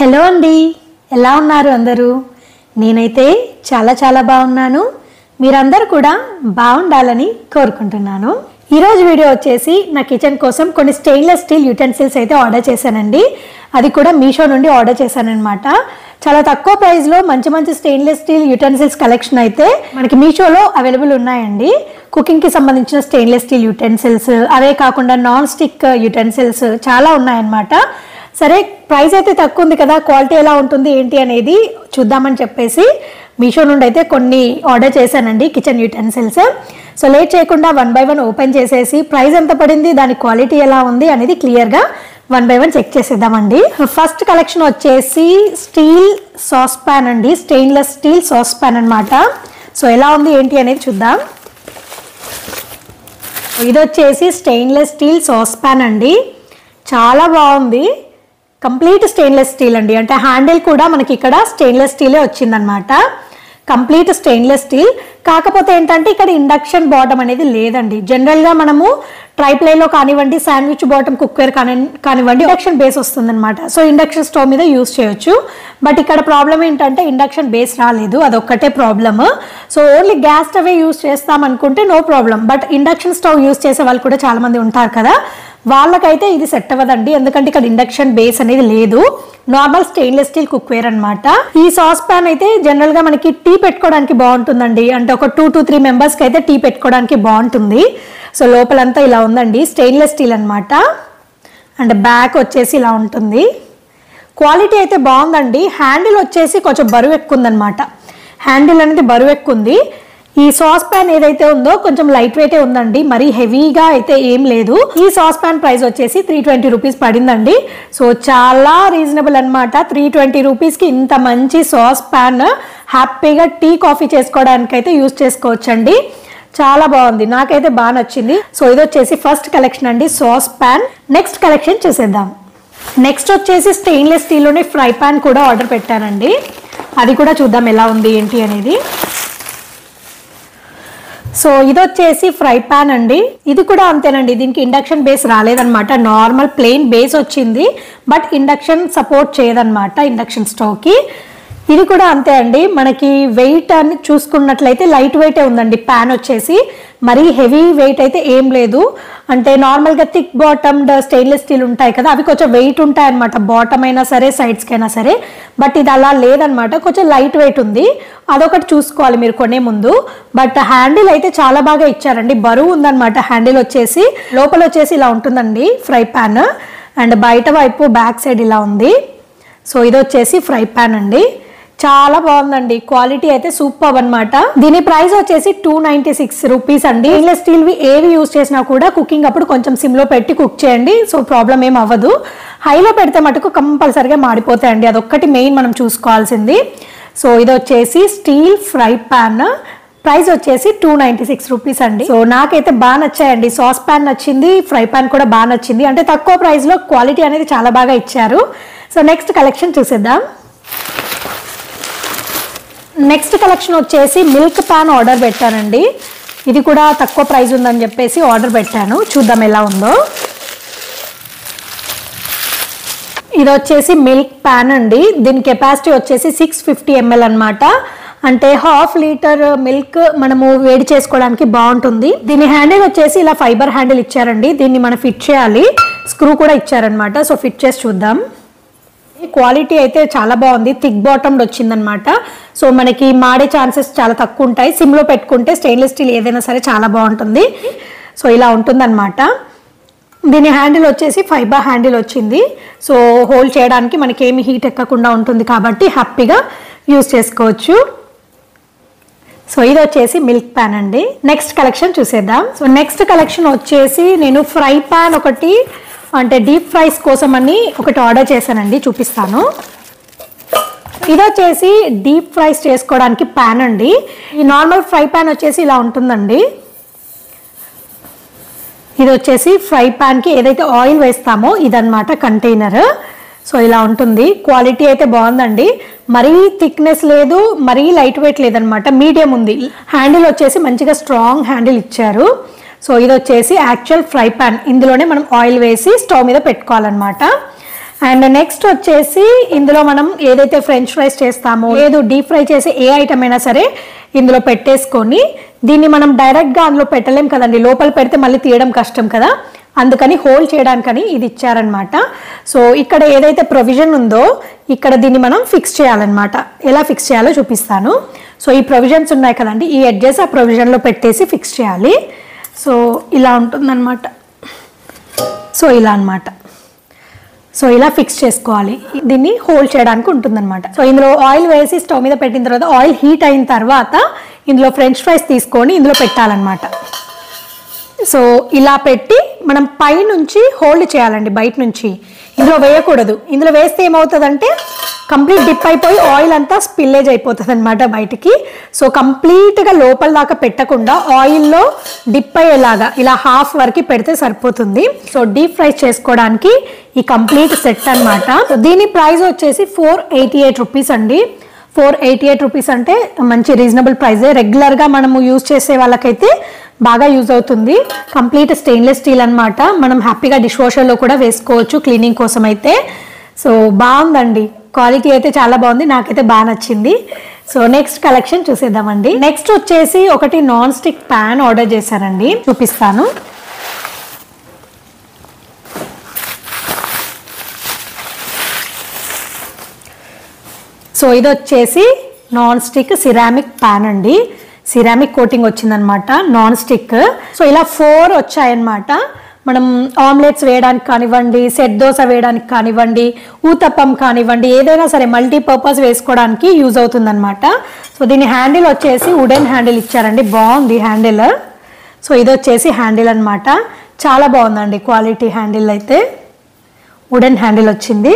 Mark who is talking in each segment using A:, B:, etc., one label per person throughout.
A: Hello అండి, ఎలా ఉన్నారు అందరూ? నేనైతే చాలా బాగున్నాను. మీరందరూ కూడా బాగుండాలని కోరుకుంటున్నాను. ఈరోజు వీడియో వచ్చేసి నా కిచెన్ కోసం కొన్ని స్టెయిన్లెస్ స్టీల్ యుటెన్సిల్స్ అయితే ఆర్డర్ చేశానండి. అది కూడా మీషో నుండి ఆర్డర్ చేశానన్నమాట. చాలా తక్కువ ప్రైస్లో మంచి స్టెయిన్లెస్ స్టీల్ యుటెన్సిల్స్ కలెక్షన్ అయితే మనకి మీషోలో అవైలబుల్ ఉన్నాయండి. కుకింగ్కి సంబంధించిన స్టెయిన్లెస్ స్టీల్ యుటెన్సిల్స్, అవే కాకుండా నాన్ స్టిక్ యుటెన్సిల్స్ చాలా ఉన్నాయన్నమాట. సరే, ప్రైస్ అయితే తక్కువ ఉంది కదా, క్వాలిటీ ఎలా ఉంటుంది ఏంటి అనేది చూద్దామని చెప్పేసి మీషో నుండి అయితే కొన్ని ఆర్డర్ చేశానండి కిచెన్ యుటెన్సిల్స్. సో లేట్ చేయకుండా 1 by 1 ఓపెన్ చేసేసి ప్రైస్ ఎంత పడింది, దాని క్వాలిటీ ఎలా ఉంది అనేది క్లియర్గా 1 by 1 చెక్ చేసేద్దామండి. ఫస్ట్ కలెక్షన్ వచ్చేసి స్టీల్ సాస్ ప్యాన్ అండి, స్టెయిన్లెస్ స్టీల్ సాస్ ప్యాన్ అనమాట. సో ఎలా ఉంది ఏంటి అనేది చూద్దాం. ఇది వచ్చేసి స్టెయిన్లెస్ స్టీల్ సాస్ ప్యాన్ అండి, చాలా బాగుంది. కంప్లీట్ స్టెయిన్లెస్ స్టీల్ అండి, అంటే హ్యాండిల్ కూడా మనకి ఇక్కడ స్టెయిన్లెస్ స్టీలే వచ్చిందనమాట. Complete stainless steel. కాకపోతే ఏంటంటే ఇక్కడ ఇండక్షన్ బాటమ్ అనేది లేదండి. జనరల్గా మనము ట్రైప్లేలో కానివ్వండి, శాండ్విచ్ బాటమ్ కుక్వేర్ కానివ్వండి, ఇండక్షన్ బేస్ వస్తుందన్నమాట. సో ఇండక్షన్ స్టవ్ మీద యూస్ చేయొచ్చు. బట్ ఇక్కడ ప్రాబ్లం ఏంటంటే ఇండక్షన్ బేస్ రాలేదు, అదొక్కటే ప్రాబ్లమ్. సో ఓన్లీ గ్యాస్ స్టవే యూస్ చేస్తాం అనుకుంటే no problem. But induction stove use చేసే వాళ్ళు కూడా చాలా మంది ఉంటారు కదా, వాళ్ళకైతే ఇది సెట్ అవ్వదండి. ఎందుకంటే ఇక్కడ ఇండక్షన్ బేస్ అనేది లేదు, నార్మల్ స్టెయిన్లెస్ స్టీల్ కుక్వేర్ అనమాట. ఈ సాస్ ప్యాన్ అయితే జనరల్ గా మనకి టీ పెట్టుకోవడానికి బాగుంటుందండి. అంటే ఒక 2 to 3 మెంబర్స్ కి అయితే టీ పెట్టుకోవడానికి బాగుంటుంది. సో లోపలంతా ఇలా ఉందండి, స్టెయిన్లెస్ స్టీల్ అనమాట. అండ్ బ్యాక్ వచ్చేసి ఇలా ఉంటుంది. క్వాలిటీ అయితే బాగుందండి. హ్యాండిల్ వచ్చేసి కొంచెం బరువు ఎక్కువ ఉందన్నమాట. హ్యాండిల్ అనేది బరువు ఎక్కువ ఉంది. ఈ సాస్ ప్యాన్ ఏదైతే ఉందో కొంచెం లైట్ వెయిటే ఉందండి, మరీ హెవీగా అయితే ఏం లేదు. ఈ సాస్ ప్యాన్ ప్రైస్ వచ్చేసి 320 రూపీస్ పడిందండి. సో చాలా రీజనబుల్ అనమాట. 320 రూపీస్కి ఇంత మంచి సాస్ ప్యాన్ హ్యాపీగా టీ కాఫీ చేసుకోవడానికి అయితే యూజ్ చేసుకోవచ్చండి. చాలా బాగుంది, నాకైతే బాగా నచ్చింది. సో ఇది వచ్చేసి ఫస్ట్ కలెక్షన్ అండి, సాస్ ప్యాన్. నెక్స్ట్ కలెక్షన్ చూసేద్దాం. నెక్స్ట్ వచ్చేసి స్టెయిన్లెస్ స్టీల్లోనే ఫ్రై ప్యాన్ కూడా ఆర్డర్ పెట్టానండి. అది కూడా చూద్దాం ఎలా ఉంది ఏంటి అనేది. సో ఇది వచ్చేసి ఫ్రై ప్యాన్ అండి. ఇది కూడా అంతేనండి, దీనికి ఇండక్షన్ బేస్ రాలేదన్నమాట. నార్మల్ ప్లెయిన్ బేస్ వచ్చింది, బట్ ఇండక్షన్ సపోర్ట్ చేయదన్నమాట ఇండక్షన్ స్టవ్కి. ఇది కూడా అంతే అండి. మనకి వెయిట్ అని చూసుకున్నట్లయితే లైట్ వెయిటే ఉందండి. ప్యాన్ వచ్చేసి మరీ హెవీ వెయిట్ అయితే ఏం లేదు. అంటే నార్మల్గా థిక్ బాటమ్డ్ స్టెయిన్లెస్ స్టీల్ ఉంటాయి కదా, అవి కొంచెం వెయిట్ ఉంటాయి అనమాట, బాటమ్ అయినా సరే సైడ్స్కి అయినా సరే. బట్ ఇది అలా లేదనమాట, కొంచెం లైట్ వెయిట్ ఉంది. అదొకటి చూసుకోవాలి మీరు కొనే ముందు. బట్ హ్యాండిల్ అయితే చాలా బాగా ఇచ్చారండి, బరువు ఉందన్నమాట. హ్యాండిల్ వచ్చేసి లోపల వచ్చేసి ఇలా ఉంటుందండి ఫ్రై ప్యాన్, అండ్ బయట వైపు బ్యాక్ సైడ్ ఇలా ఉంది. సో ఇది వచ్చేసి ఫ్రై ప్యాన్ అండి, చాలా బాగుందండి. క్వాలిటీ అయితే సూపర్ అనమాట. దీని ప్రైస్ వచ్చేసి 296 రూపీస్ అండి. స్టెయిన్లెస్ స్టీల్వి ఏవి యూజ్ చేసినా కూడా కుకింగ్ అప్పుడు కొంచెం సిమ్లో పెట్టి కుక్ చేయండి. సో ప్రాబ్లం ఏం అవ్వదు. హైలో పెడితే మటుకు కంపల్సరిగా మాడిపోతాయండి, అదొక్కటి మెయిన్ మనం చూసుకోవాల్సింది. సో ఇది వచ్చేసి స్టీల్ ఫ్రై ప్యాన్, ప్రైస్ వచ్చేసి 296 రూపీస్ అండి. సో నాకైతే బాగా నచ్చాయండి. సాస్ ప్యాన్ నచ్చింది, ఫ్రై ప్యాన్ కూడా బాగా నచ్చింది. అంటే తక్కువ ప్రైస్లో క్వాలిటీ అనేది చాలా బాగా ఇచ్చారు. సో నెక్స్ట్ కలెక్షన్ చూసేద్దాం. నెక్స్ట్ కలెక్షన్ వచ్చేసి మిల్క్ ప్యాన్ ఆర్డర్ పెట్టానండి. ఇది కూడా తక్కువ ప్రైస్ ఉందని చెప్పేసి ఆర్డర్ పెట్టాను, చూద్దాం ఎలా ఉందో. ఇది వచ్చేసి మిల్క్ ప్యాన్ అండి. దీని కెపాసిటీ వచ్చేసి 650 ml అనమాట. అంటే 1/2 లీటర్ మిల్క్ మనము వేడి చేసుకోవడానికి బాగుంటుంది. దీని హ్యాండిల్ వచ్చేసి ఇలా ఫైబర్ హ్యాండిల్ ఇచ్చారండి. దీన్ని మనం ఫిట్ చేయాలి, స్క్రూ కూడా ఇచ్చారనమాట. సో ఫిట్ చేసి చూద్దాం. క్వాలిటీ అయితే చాలా బాగుంది, థిక్ బాటమ్డ్ వచ్చిందనమాట. సో మనకి మాడే ఛాన్సెస్ చాలా తక్కువ ఉంటాయి. సిమ్లో పెట్టుకుంటే స్టెయిన్లెస్ స్టీల్ ఏదైనా సరే చాలా బాగుంటుంది. సో ఇలా ఉంటుందన్నమాట. దీని హ్యాండిల్ వచ్చేసి ఫైబర్ హ్యాండిల్ వచ్చింది. సో హోల్డ్ చేయడానికి మనకి ఏమి హీట్ ఎక్కకుండా ఉంటుంది కాబట్టి హ్యాపీగా యూజ్ చేసుకోవచ్చు. సో ఇది వచ్చేసి మిల్క్ ప్యాన్ అండి. నెక్స్ట్ కలెక్షన్ చూసేద్దాం. సో నెక్స్ట్ కలెక్షన్ వచ్చేసి నేను ఫ్రై ప్యాన్ ఒకటి, అంటే డీప్ ఫ్రైస్ కోసం అని ఒకటి ఆర్డర్ చేశానండి, చూపిస్తాను. ఇది వచ్చేసి డీప్ ఫ్రైస్ చేసుకోవడానికి ప్యాన్ అండి. ఈ నార్మల్ ఫ్రై ప్యాన్ వచ్చేసి ఇలా ఉంటుందండి. ఇది వచ్చేసి ఫ్రై ప్యాన్కి ఏదైతే ఆయిల్ వేస్తామో ఇదన్నమాట కంటైనర్. సో ఇలా ఉంటుంది. క్వాలిటీ అయితే బాగుందండి, మరీ థిక్నెస్ లేదు, మరీ లైట్ వెయిట్ లేదనమాట, మీడియం ఉంది. హ్యాండిల్ వచ్చేసి మంచిగా స్ట్రాంగ్ హ్యాండిల్ ఇచ్చారు. సో ఇది వచ్చేసి యాక్చువల్ ఫ్రై ప్యాన్, ఇందులోనే మనం ఆయిల్ వేసి స్టవ్ మీద పెట్టుకోవాలన్నమాట. అండ్ నెక్స్ట్ వచ్చేసి ఇందులో మనం ఏదైతే ఫ్రెంచ్ ఫ్రైస్ చేస్తామో లేదు డీప్ ఫ్రై చేసే ఏ ఐటమ్ అయినా సరే ఇందులో పెట్టేసుకొని దీన్ని మనం డైరెక్ట్గా అందులో పెట్టలేం కదండి, లోపల పెడితే మళ్ళీ తీయడం కష్టం కదా, అందుకని హోల్డ్ చేయడానికని ఇది ఇచ్చారనమాట. సో ఇక్కడ ఏదైతే ప్రొవిజన్ ఉందో ఇక్కడ దీన్ని మనం ఫిక్స్ చేయాలన్నమాట. ఎలా ఫిక్స్ చేయాలో చూపిస్తాను. సో ఈ ప్రొవిజన్స్ ఉన్నాయి కదండి, ఈ ఎడ్జెస్ ఆ ప్రొవిజన్లో పెట్టేసి ఫిక్స్ చేయాలి. సో ఇలా ఉంటుందన్నమాట. సో ఇలా అన్నమాట. సో ఇలా ఫిక్స్ చేసుకోవాలి. దీన్ని హోల్డ్ చేయడానికి ఉంటుందన్నమాట. సో ఇందులో ఆయిల్ వేసి స్టవ్ మీద పెట్టిన తర్వాత ఆయిల్ హీట్ అయిన తర్వాత ఇందులో ఫ్రెంచ్ ఫ్రైస్ తీసుకొని ఇందులో పెట్టాలన్నమాట. సో ఇలా పెట్టి మనం పై నుంచి హోల్డ్ చేయాలండి, బయట నుంచి ఇందులో వేయకూడదు. ఇందులో వేస్తే ఏమవుతుందంటే కంప్లీట్ డిప్ అయిపోయి ఆయిల్ అంతా స్పిల్లేజ్ అయిపోతుంది అనమాట బయటికి. సో కంప్లీట్గా లోపల దాకా పెట్టకుండా ఆయిల్లో డిప్ అయ్యేలాగా ఇలా హాఫ్ వరకు పెడితే సరిపోతుంది. సో డీప్ ఫ్రై చేసుకోవడానికి ఈ కంప్లీట్ సెట్ అనమాట. సో దీని ప్రైస్ వచ్చేసి 488 రూపీస్ అండి. 488 రూపీస్ అంటే మంచి రీజనబుల్ ప్రైజే. రెగ్యులర్గా మనము యూజ్ చేసే వాళ్ళకైతే బాగా యూజ్ అవుతుంది. కంప్లీట్ స్టెయిన్లెస్ స్టీల్ అనమాట. మనం హ్యాపీగా డిష్ వాషర్లో కూడా వేసుకోవచ్చు క్లీనింగ్ కోసం అయితే. సో బాగుందండి, క్వాలిటీ అయితే చాలా బాగుంది, నాకైతే బాగా నచ్చింది. సో నెక్స్ట్ కలెక్షన్ చూసేద్దామండి. నెక్స్ట్ వచ్చేసి ఒకటి నాన్ స్టిక్ ప్యాన్ ఆర్డర్ చేశానండి, చూపిస్తాను. సో ఇది వచ్చేసి నాన్ స్టిక్ సిరామిక్ ప్యాన్ అండి. సిరామిక్ కోటింగ్ వచ్చిందనమాట, నాన్ స్టిక్. సో ఇలా 4 వచ్చాయన్నమాట. మనం ఆమ్లెట్స్ వేయడానికి కానివ్వండి, సెట్ దోశ వేయడానికి కానివ్వండి, ఊతప్పం కానివ్వండి, ఏదైనా సరే మల్టీపర్పస్ వేసుకోవడానికి యూజ్ అవుతుందన్నమాట. సో దీని హ్యాండిల్ వచ్చేసి వుడెన్ హ్యాండిల్ ఇచ్చారండి, బాగుంది హ్యాండిల్. సో ఇది వచ్చేసి హ్యాండిల్ అనమాట, చాలా బాగుందండి క్వాలిటీ. హ్యాండిల్ అయితే వుడెన్ హ్యాండిల్ వచ్చింది.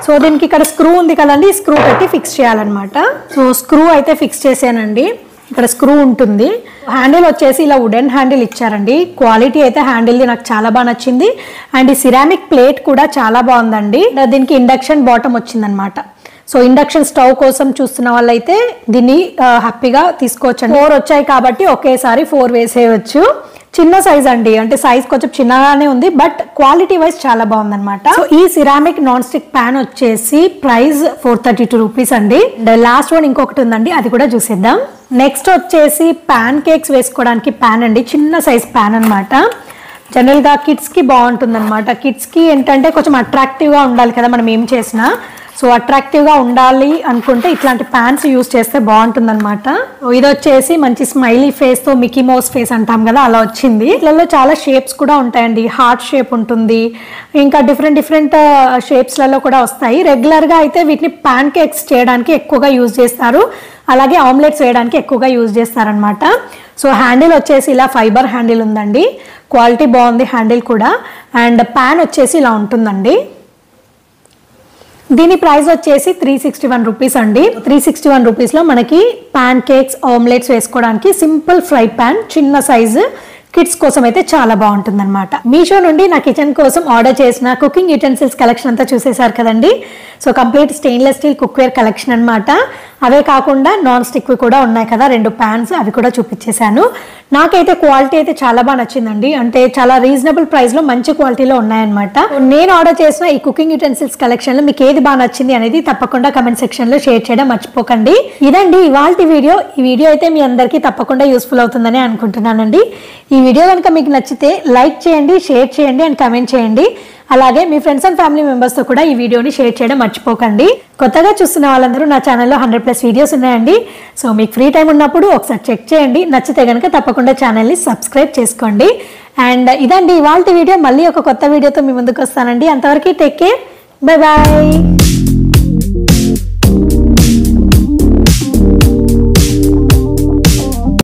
A: సో దీనికి ఇక్కడ స్క్రూ ఉంది కదండి, స్క్రూ పెట్టి ఫిక్స్ చేయాలన్నమాట. సో స్క్రూ అయితే ఫిక్స్ చేశానండి, ఇక్కడ స్క్రూ ఉంటుంది. హ్యాండిల్ వచ్చేసి ఇలా వుడెన్ హ్యాండిల్ ఇచ్చారండి. క్వాలిటీ అయితే హ్యాండిల్ది నాకు చాలా బాగా నచ్చింది. అండ్ ఈ సిరామిక్ ప్లేట్ కూడా చాలా బాగుందండి. దీనికి ఇండక్షన్ బాటమ్ వచ్చిందనమాట. సో ఇండక్షన్ స్టవ్ కోసం చూస్తున్న వాళ్ళైతే దీన్ని హ్యాపీగా తీసుకోవచ్చు. 4 వచ్చాయి కాబట్టి ఒకేసారి 4 వేసేయచ్చు. చిన్న సైజ్ అండి, అంటే సైజ్ కొంచెం చిన్నగానే ఉంది, బట్ క్వాలిటీ వైజ్ చాలా బాగుందన్నమాట. సో ఈ సిరామిక్ నాన్ స్టిక్ ప్యాన్ వచ్చేసి ప్రైస్ 432 రూపీస్ అండి. లాస్ట్ వన్ ఇంకొకటి ఉందండి, అది కూడా చూసేద్దాం. నెక్స్ట్ వచ్చేసి ప్యాన్ కేక్స్ వేసుకోవడానికి ప్యాన్ అండి, చిన్న సైజ్ ప్యాన్ అనమాట. జనరల్గా కిడ్స్కి బాగుంటుంది అనమాట. కిడ్స్కి ఏంటంటే కొంచెం అట్రాక్టివ్గా ఉండాలి కదా మనం ఏం చేసినా. సో అట్రాక్టివ్గా ఉండాలి అనుకుంటే ఇట్లాంటి ప్యాన్స్ యూస్ చేస్తే బాగుంటుంది అనమాట. ఇది వచ్చేసి మంచి స్మైలీ ఫేస్తో మికీ మౌస్ ఫేస్ అంటాం కదా, అలా వచ్చింది. ఇట్లలో చాలా షేప్స్ కూడా ఉంటాయండి, హార్ట్ షేప్ ఉంటుంది, ఇంకా డిఫరెంట్ షేప్స్లలో కూడా వస్తాయి. రెగ్యులర్గా అయితే వీటిని ప్యాన్ కేక్స్ చేయడానికి ఎక్కువగా యూజ్ చేస్తారు, అలాగే ఆమ్లెట్స్ వేయడానికి ఎక్కువగా యూజ్ చేస్తారనమాట. సో హ్యాండిల్ వచ్చేసి ఇలా ఫైబర్ హ్యాండిల్ ఉందండి, క్వాలిటీ బాగుంది హ్యాండిల్ కూడా. అండ్ ప్యాన్ వచ్చేసి ఇలా ఉంటుందండి. దీని ప్రైస్ వచ్చేసి 361 రూపీస్ అండి. 361 రూపీస్లో మనకి ప్యాన్ కేక్స్ ఆమ్లెట్స్ వేసుకోవడానికి సింపుల్ ఫ్రై ప్యాన్, చిన్న సైజు, కిడ్స్ కోసం అయితే చాలా బాగుంటుంది అనమాట. మీషో నుండి నా కిచెన్ కోసం ఆర్డర్ చేసిన కుకింగ్ యూటెన్సిల్స్ కలెక్షన్ అంతా చూసేశారు కదండి. So complete stainless steel cookware collection అనమాట. అవే కాకుండా నాన్ స్టిక్వి కూడా ఉన్నాయి కదా 2 ప్యాన్స్, అవి కూడా చూపించేశాను. నాకైతే క్వాలిటీ అయితే చాలా బాగా నచ్చిందండి, అంటే చాలా రీజనబుల్ ప్రైస్లో మంచి క్వాలిటీలో ఉన్నాయన్నమాట. నేను ఆర్డర్ చేసిన ఈ కుకింగ్ యూటెన్సిల్స్ కలెక్షన్లో మీకు ఏది బాగా నచ్చింది అనేది తప్పకుండా కమెంట్ సెక్షన్లో షేర్ చేయడం మర్చిపోకండి. ఇదండి ఇవాల్టి వీడియో. ఈ వీడియో అయితే మీ అందరికీ తప్పకుండా యూస్ఫుల్ అవుతుందని అనుకుంటున్నానండి. ఈ వీడియో కనుక మీకు నచ్చితే లైక్ చేయండి, షేర్ చేయండి అండ్ కమెంట్ చేయండి. అలాగే మీ ఫ్రెండ్స్ అండ్ ఫ్యామిలీ మెంబర్స్తో కూడా ఈ వీడియోని షేర్ చేయడం మర్చిపోకండి. కొత్తగా చూస్తున్న వాళ్ళందరూ నా ఛానల్లో 100+ వీడియోస్ ఉన్నాయండి. సో మీకు ఫ్రీ టైం ఉన్నప్పుడు ఒకసారి చెక్ చేయండి, నచ్చితే కనుక తప్పకుండా ఛానల్ని సబ్స్క్రైబ్ చేసుకోండి. అండ్ ఇదండి ఇవాల్టి వీడియో. మళ్ళీ ఒక కొత్త వీడియోతో మీ ముందుకు వస్తానండి. అంతవరకు టేక్ కేర్, బై బాయ్.